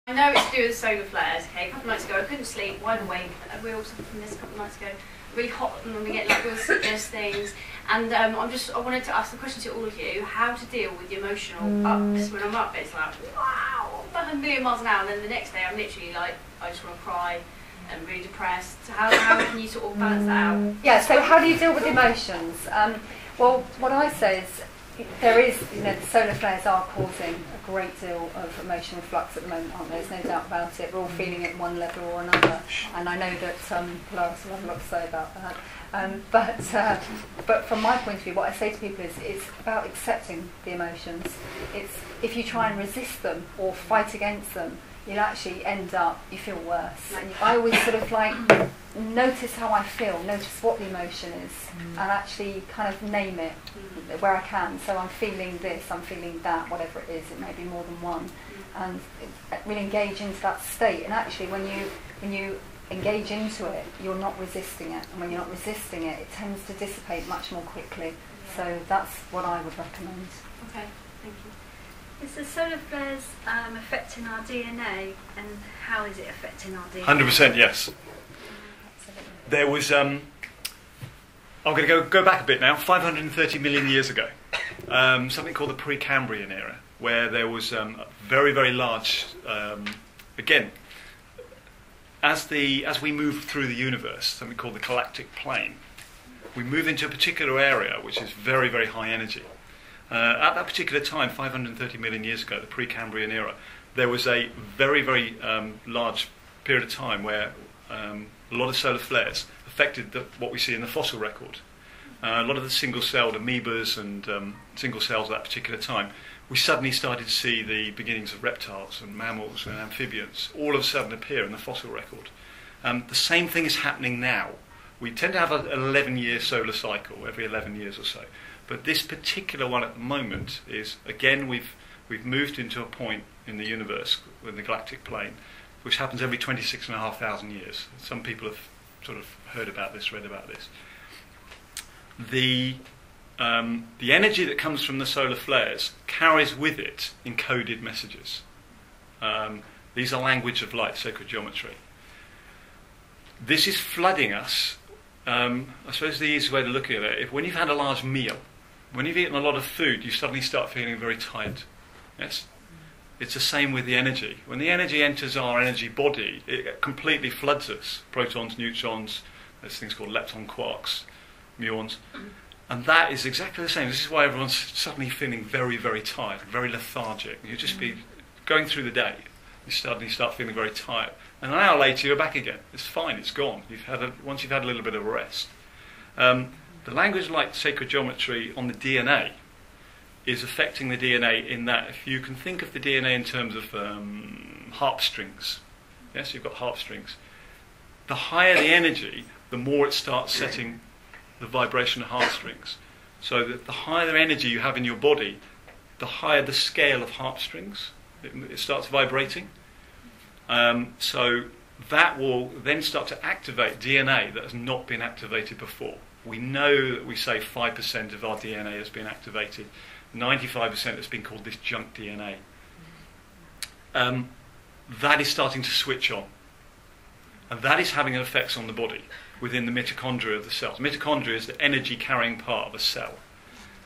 I know it's to do with solar flares, okay? A couple of nights ago I couldn't sleep, wide awake. We all suffered from this a couple of nights ago. Really hot and we get like all sickness things. And I wanted to ask the question to all of you, how to deal with the emotional ups. When I'm up, it's like, wow, I'm about a million miles an hour. And then the next day I'm literally like, I just want to cry and really depressed. So how can you sort of balance that out? Yeah, so how do you deal with emotions? Well, what I say is, there is, the solar flares are causing a great deal of emotional flux at the moment, aren't there? There's no doubt about it. We're all feeling it at one level or another, and I know that Polaris will have a lot to say about that. But from my point of view, what I say to people is it's about accepting the emotions. It's if you try and resist them or fight against them, you'll actually end up, you feel worse. I always sort of like notice how I feel, notice what the emotion is, and actually kind of name it where I can. So I'm feeling this, I'm feeling that, whatever it is. It may be more than one, and really engage into that state. And actually, when you engage into it, you're not resisting it, and when you're not resisting it, it tends to dissipate much more quickly. So that's what I would recommend. Okay, thank you. Is the solar flares affecting our DNA, and how is it affecting our DNA? 100% yes. There was, I'm going to go back a bit now, 530 million years ago, something called the Precambrian era, where there was a very, very large, again, as we move through the universe, something called the galactic plane, we move into a particular area which is very, very high energy. At that particular time, 530 million years ago, the Precambrian era, there was a very, very large period of time where a lot of solar flares affected what we see in the fossil record. A lot of the single-celled amoebas and single cells at that particular time, we suddenly started to see the beginnings of reptiles and mammals and amphibians all of a sudden appear in the fossil record. The same thing is happening now. We tend to have an 11-year solar cycle, every 11 years or so. But this particular one at the moment is, again, we've moved into a point in the universe, in the galactic plane, which happens every 26,500 years. Some people have sort of heard about this, read about this. The energy that comes from the solar flares carries with it encoded messages. These are language of light, sacred geometry. This is flooding us. I suppose the easiest way to look at it, when you've had a large meal, when you've eaten a lot of food, you suddenly start feeling very tired. Yes? It's the same with the energy. When the energy enters our energy body, it completely floods us. Protons, neutrons, there's things called lepton quarks, muons. And that is exactly the same. This is why everyone's suddenly feeling very, very tired, very lethargic. You just be going through the day, you suddenly start feeling very tired. And an hour later, you're back again. It's fine, it's gone. Once you've had a little bit of rest. The language like sacred geometry on the DNA is affecting the DNA in that if you can think of the DNA in terms of harp strings, yes, you've got harp strings, the higher the energy, the more it starts setting the vibration of harp strings. So that the higher the energy you have in your body, the higher the scale of harp strings. It starts vibrating. So that will then start to activate DNA that has not been activated before. We know that we say 5% of our DNA has been activated. 95% has been called this junk DNA. That is starting to switch on. And that is having an effect on the body within the mitochondria of the cells. Mitochondria is the energy carrying part of a cell.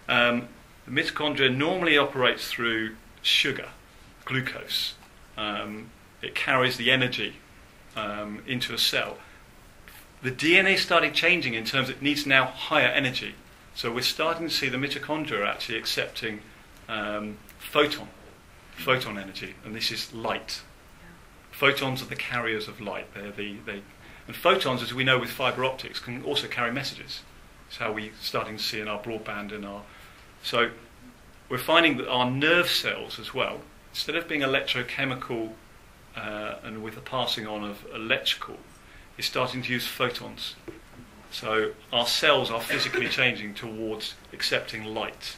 The mitochondria normally operates through sugar, glucose. It carries the energy into a cell. The DNA started changing in terms of it needs now higher energy. So we're starting to see the mitochondria actually accepting photon energy, and this is light. Photons are the carriers of light. And photons, as we know with fibre optics, can also carry messages. It's how we're starting to see in our broadband and So we're finding that our nerve cells as well, instead of being electrochemical and with a passing on of electrical, is starting to use photons. So our cells are physically changing towards accepting light.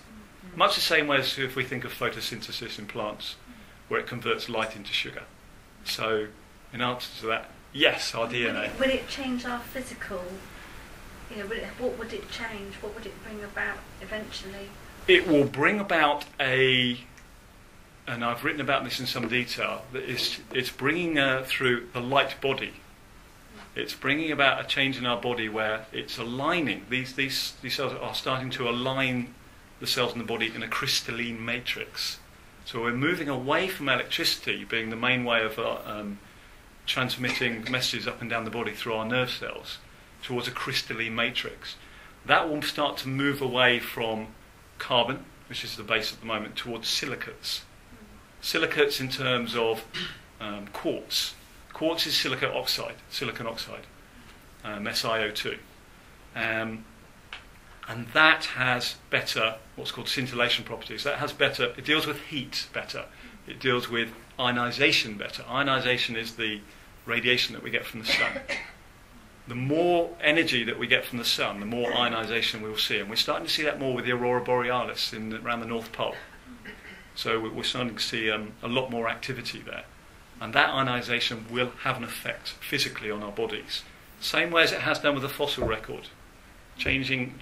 Much the same way as if we think of photosynthesis in plants, where it converts light into sugar. So in answer to that, yes, our DNA. Will it change our physical? What would it change? What would it bring about eventually? It will bring about a and I've written about this in some detail, that it's bringing through the light body. It's bringing about a change in our body where it's aligning. These cells are starting to align the cells in the body in a crystalline matrix. So we're moving away from electricity being the main way of transmitting messages up and down the body through our nerve cells towards a crystalline matrix. That will start to move away from carbon, which is the base at the moment, towards silicates. Silicates in terms of quartz. Quartz is silicon oxide, SiO2. And that has better, what's called scintillation properties. That has better, it deals with heat better. It deals with ionization better. Ionization is the radiation that we get from the sun. The more energy that we get from the sun, the more ionization we will see. And we're starting to see that more with the aurora borealis around the North Pole. So we're starting to see a lot more activity there. And that ionization will have an effect physically on our bodies. Same way as it has done with the fossil record. Changing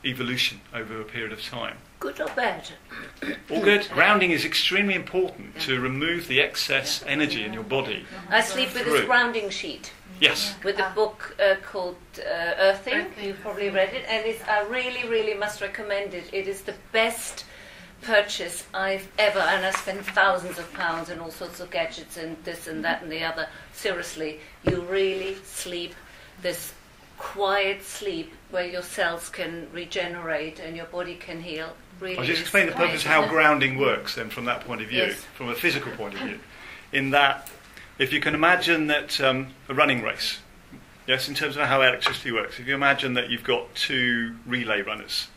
evolution over a period of time. Good or bad? All good. Grounding is extremely important to remove the excess energy in your body. I sleep with this grounding sheet. Yes. With a book called Earthing. You've probably read it, and I really, really must recommend it. It is the best purchase I've ever, and I spent thousands of pounds on all sorts of gadgets and this and that and the other. Seriously, you really sleep this quiet sleep where your cells can regenerate and your body can heal. Really, I'll just explain the purpose of how grounding works then from that point of view, yes. From a physical point of view. In that, if you can imagine that a running race, yes, in terms of how electricity works, if you imagine that you've got two relay runners,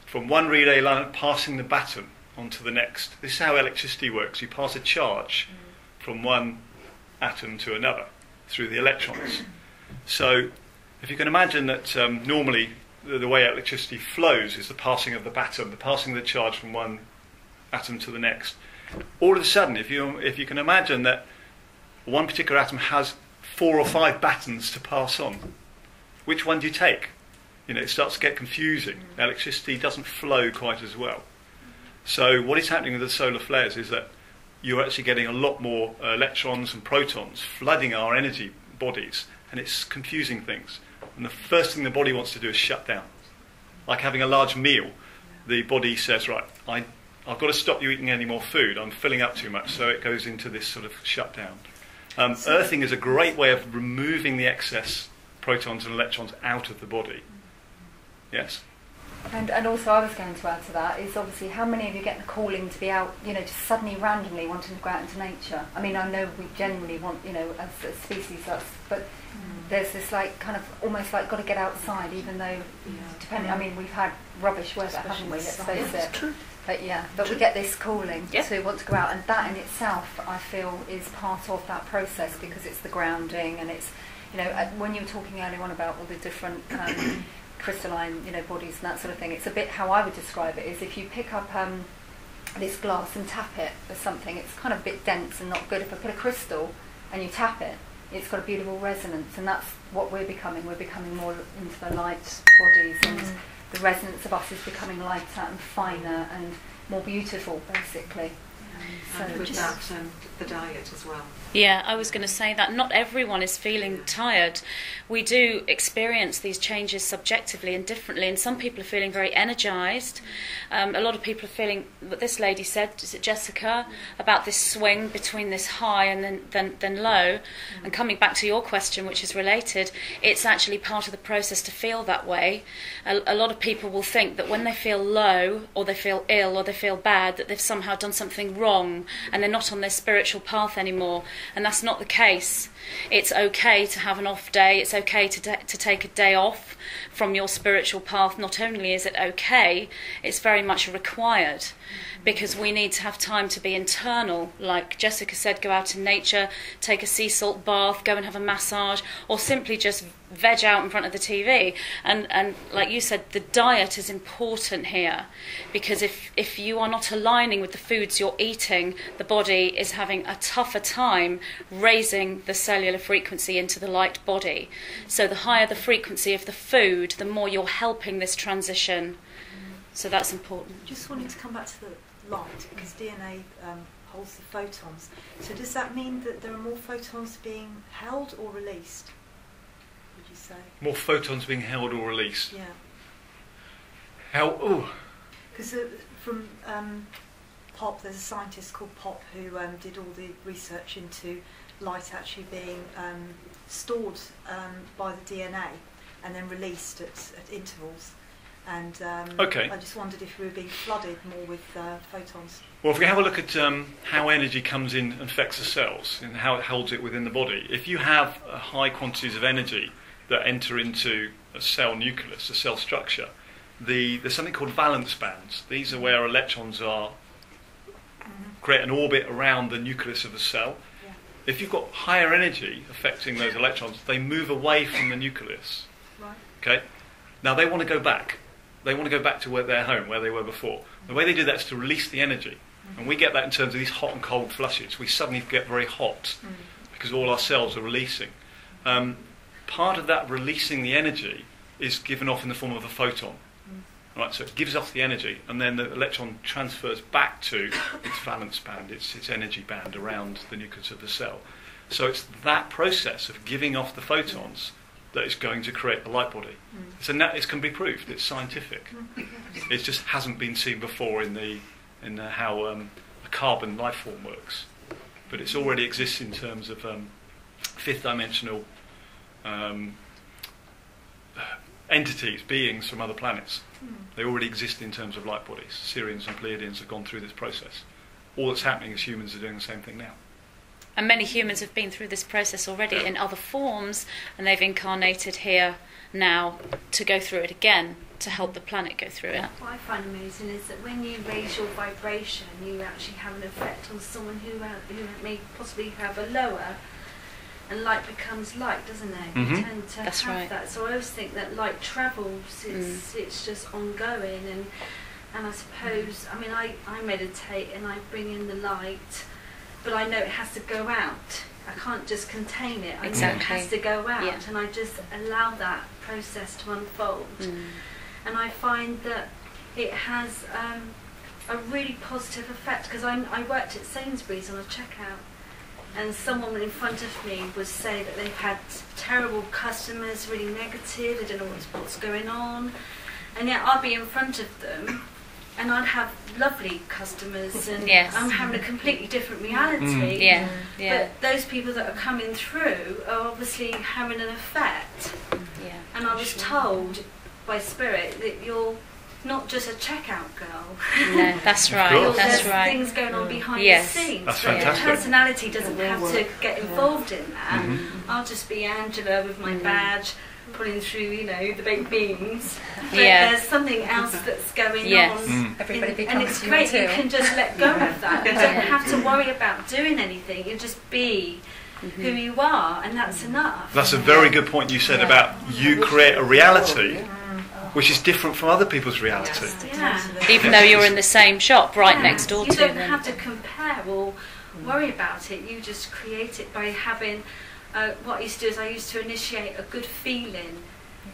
from one relay runner passing the baton onto the next. This is how electricity works. You pass a charge from one atom to another through the electrons. So if you can imagine that normally the way electricity flows is the passing of the baton, the passing of the charge from one atom to the next. All of a sudden, if you can imagine that one particular atom has 4 or 5 batons to pass on, which one do you take? It starts to get confusing. Electricity doesn't flow quite as well. So what is happening with the solar flares is that you're actually getting a lot more electrons and protons flooding our energy bodies, and it's confusing things. And the first thing the body wants to do is shut down. Like having a large meal, the body says, right, I've got to stop you eating any more food. I'm filling up too much, so it goes into this sort of shutdown. Earthing is a great way of removing the excess protons and electrons out of the body. Yes. And also I was going to add to that is obviously how many of you get the calling to be out, just suddenly randomly wanting to go out into nature. I mean, I know we generally want, as a species, but there's this kind of almost got to get outside, even though, depending, we've had rubbish weather, haven't we? Let's face it. True. But we get this calling to want to go out, and that in itself, I feel, is part of that process because it's the grounding, and it's, when you were talking earlier on about all the different crystalline, bodies and that sort of thing. It's a bit how I would describe it is if you pick up this glass and tap it or something, it's kind of a bit dense and not good. If I put a crystal and you tap it, it's got a beautiful resonance, and that's what we're becoming. We're becoming more into the light bodies, and the resonance of us is becoming lighter and finer and more beautiful, basically. And with that, the diet as well. Yeah, I was going to say that not everyone is feeling tired. We do experience these changes subjectively and differently, and some people are feeling very energised. A lot of people are feeling what this lady said, is it Jessica, about this swing between this high and then low. And coming back to your question, which is related, it's actually part of the process to feel that way. A lot of people will think that when they feel low, or they feel ill, or they feel bad, that they've somehow done something wrong and they're not on their spiritual path anymore. And that's not the case. It's okay to have an off day. It's okay to take a day off from your spiritual path. Not only is it okay, it's very much required, because we need to have time to be internal. Like Jessica said, go out in nature, take a sea salt bath, go and have a massage, or simply just veg out in front of the TV. And like you said, the diet is important here, because if you are not aligning with the foods you're eating, the body is having a tougher time raising the cellular frequency into the light body. So the higher the frequency of the food, the more you're helping this transition. So that's important. Just wanting to come back to light, because DNA holds the photons. So does that mean that there are more photons being held or released, would you say? More photons being held or released? Yeah. How? Oh. Because from Pop, there's a scientist called Pop who did all the research into light actually being stored by the DNA and then released at intervals. And okay. I just wondered if we were being flooded more with photons. Well, if we have a look at how energy comes in and affects the cells and how it holds it within the body, if you have high quantities of energy that enter into a cell nucleus, a cell structure, there's something called valence bands. These are where electrons create an orbit around the nucleus of the cell. Yeah. If you've got higher energy affecting those electrons, they move away from the nucleus. Right. Okay. Now they want to go back. They want to go back to their home, where they were before. The way they do that is to release the energy. And we get that in terms of these hot and cold flushes. We suddenly get very hot because all our cells are releasing. Part of that releasing the energy is given off in the form of a photon. Right, so it gives off the energy, and then the electron transfers back to its valence band, its energy band around the nucleus of the cell. So it's that process of giving off the photons that is going to create the light body. So it can be proved. It's scientific. It just hasn't been seen before in how a carbon life form works, but it already exists in terms of fifth dimensional entities, beings from other planets. They already exist in terms of light bodies. Sirians and Pleiadians have gone through this process. All that's happening is humans are doing the same thing now. And many humans have been through this process already in other forms, and they've incarnated here now to go through it again, to help the planet go through it. What I find amazing is that when you raise your vibration, you actually have an effect on someone who may possibly have a lower, and light becomes light, doesn't it? You tend to That's have right. that. So I always think that light travels, it's just ongoing, and I suppose, I mean, I meditate and I bring in the light, but I know it has to go out. I can't just contain it. I know it has to go out, and I just allow that process to unfold. And I find that it has a really positive effect, because I worked at Sainsbury's on a checkout, and someone in front of me would say that they've had terrible customers, really negative, they don't know what's going on, and yet I'd be in front of them and I'd have lovely customers, and I'm having a completely different reality. But those people that are coming through are obviously having an effect. And I was told by Spirit that you're not just a checkout girl. No, that's right. That's right. There's things going on behind the scenes. That's but fantastic. your personality doesn't have to get involved in that. I'll just be Angela with my badge, pulling through, the baked beans. But there's something else that's going on. Everybody becomes and it's great, you can just let go of that. You don't have to worry about doing anything. You just be who you are, and that's enough. That's a very good point you said about you create a reality which is different from other people's reality. Even though you're in the same shop right next door to them. You don't have to compare or worry about it. You just create it by having... what I used to do is I used to initiate a good feeling.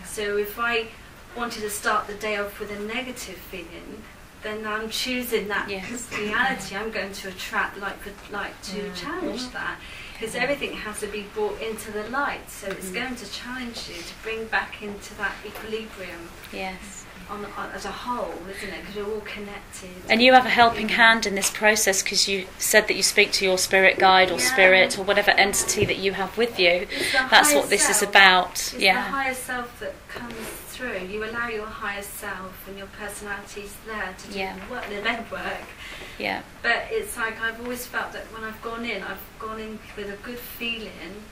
So if I wanted to start the day off with a negative feeling, then I'm choosing that reality. I'm going to attract light to challenge that. Because everything has to be brought into the light, so it's going to challenge you to bring back into that equilibrium. As a whole, isn't it? Because we're all connected. And you have a helping hand in this process, because you said that you speak to your spirit guide or spirit or whatever entity that you have with you. That's what this is about. It's the higher self that comes through. You allow your higher self and your personalities there to do the work, the lead work. But it's like I've always felt that when I've gone in with a good feeling,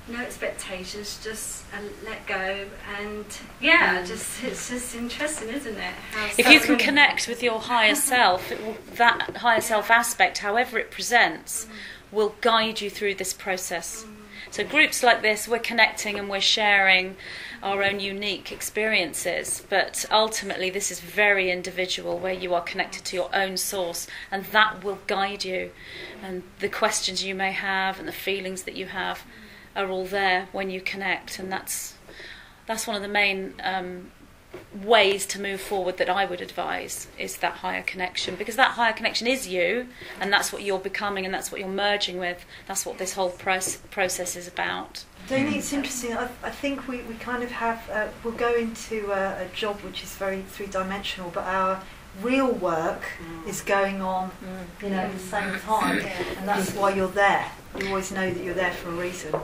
no expectations, just let go, and it's just interesting, isn't it? If you can connect with your higher self, that higher self aspect, however it presents, will guide you through this process. So groups like this, we're connecting and we're sharing our own unique experiences, but ultimately this is very individual, where you are connected to your own source, and that will guide you, and the questions you may have and the feelings that you have are all there when you connect. And that's one of the main ways to move forward that I would advise is that higher connection, because that higher connection is you, and that's what you're becoming, and that's what you're merging with. That's what this whole process is about. Don't it's interesting. I think we kind of have, we'll go into a job which is very three-dimensional, but our real work is going on, at the same time, and that's why you're there. You always know that you're there for a reason.